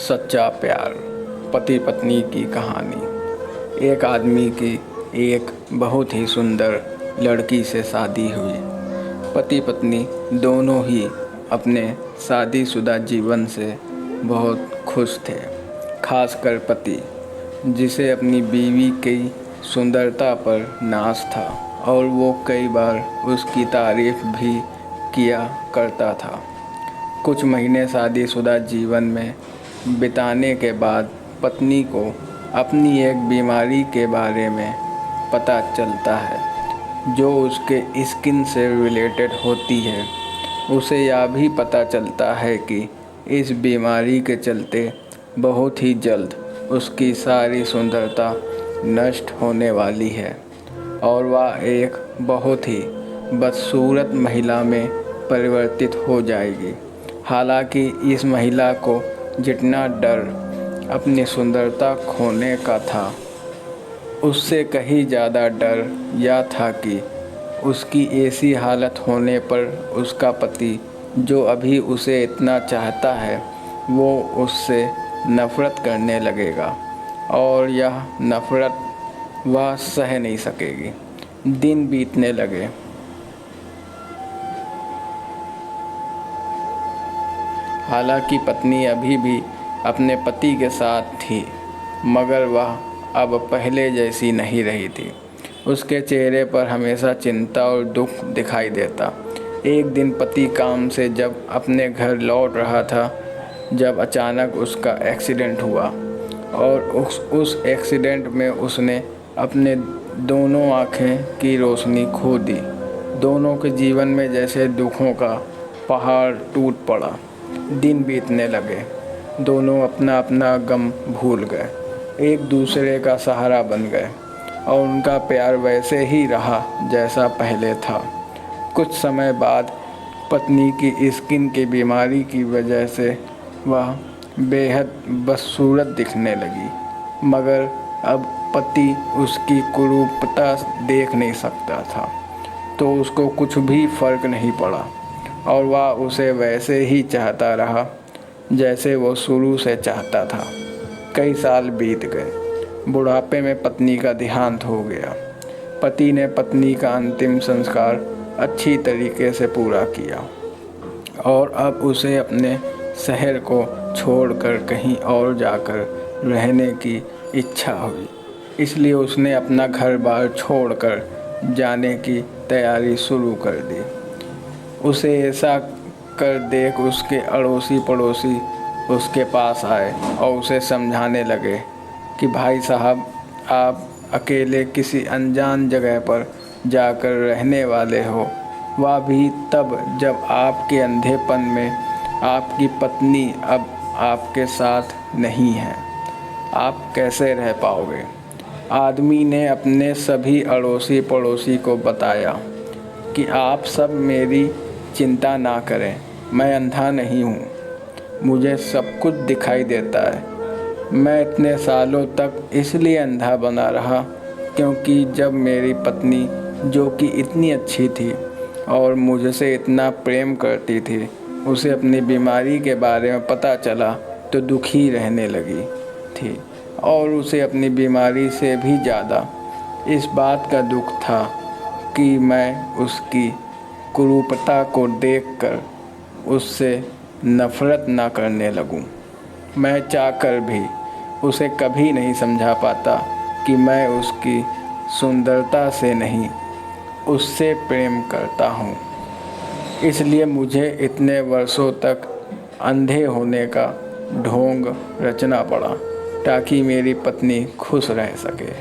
सच्चा प्यार। पति पत्नी की कहानी। एक आदमी की एक बहुत ही सुंदर लड़की से शादी हुई। पति पत्नी दोनों ही अपने शादीशुदा जीवन से बहुत खुश थे। खासकर पति, जिसे अपनी बीवी की सुंदरता पर नाज था और वो कई बार उसकी तारीफ भी किया करता था। कुछ महीने शादीशुदा जीवन में बिताने के बाद पत्नी को अपनी एक बीमारी के बारे में पता चलता है जो उसके स्किन से रिलेटेड होती है। उसे यह भी पता चलता है कि इस बीमारी के चलते बहुत ही जल्द उसकी सारी सुंदरता नष्ट होने वाली है और वह एक बहुत ही बदसूरत महिला में परिवर्तित हो जाएगी। हालांकि इस महिला को जितना डर अपनी सुंदरता खोने का था, उससे कहीं ज़्यादा डर यह था कि उसकी ऐसी हालत होने पर उसका पति, जो अभी उसे इतना चाहता है, वो उससे नफ़रत करने लगेगा और यह नफ़रत वह सह नहीं सकेगी। दिन बीतने लगे। हालांकि पत्नी अभी भी अपने पति के साथ थी, मगर वह अब पहले जैसी नहीं रही थी। उसके चेहरे पर हमेशा चिंता और दुख दिखाई देता। एक दिन पति काम से जब अपने घर लौट रहा था, जब अचानक उसका एक्सीडेंट हुआ और उस एक्सीडेंट में उसने अपने दोनों आँखें की रोशनी खो दी। दोनों के जीवन में जैसे दुखों का पहाड़ टूट पड़ा। दिन बीतने लगे। दोनों अपना अपना गम भूल गए, एक दूसरे का सहारा बन गए और उनका प्यार वैसे ही रहा जैसा पहले था। कुछ समय बाद पत्नी की स्किन की बीमारी की वजह से वह बेहद बदसूरत दिखने लगी, मगर अब पति उसकी कुरूपता देख नहीं सकता था, तो उसको कुछ भी फर्क नहीं पड़ा और वह उसे वैसे ही चाहता रहा जैसे वो शुरू से चाहता था। कई साल बीत गए। बुढ़ापे में पत्नी का देहांत हो गया। पति ने पत्नी का अंतिम संस्कार अच्छी तरीके से पूरा किया और अब उसे अपने शहर को छोड़कर कहीं और जाकर रहने की इच्छा हुई। इसलिए उसने अपना घर बार छोड़कर जाने की तैयारी शुरू कर दी। उसे ऐसा कर देख उसके अड़ोसी पड़ोसी उसके पास आए और उसे समझाने लगे कि भाई साहब, आप अकेले किसी अनजान जगह पर जाकर रहने वाले हो, वह भी तब जब आपके अंधेपन में आपकी पत्नी अब आपके साथ नहीं है। आप कैसे रह पाओगे? आदमी ने अपने सभी अड़ोसी पड़ोसी को बताया कि आप सब मेरी चिंता ना करें, मैं अंधा नहीं हूँ, मुझे सब कुछ दिखाई देता है। मैं इतने सालों तक इसलिए अंधा बना रहा क्योंकि जब मेरी पत्नी, जो कि इतनी अच्छी थी और मुझसे इतना प्रेम करती थी, उसे अपनी बीमारी के बारे में पता चला तो दुखी रहने लगी थी और उसे अपनी बीमारी से भी ज़्यादा इस बात का दुख था कि मैं उसकी कुरूपता को देखकर उससे नफ़रत ना करने लगूं। मैं चाहकर भी उसे कभी नहीं समझा पाता कि मैं उसकी सुंदरता से नहीं, उससे प्रेम करता हूँ। इसलिए मुझे इतने वर्षों तक अंधे होने का ढोंग रचना पड़ा ताकि मेरी पत्नी खुश रह सके।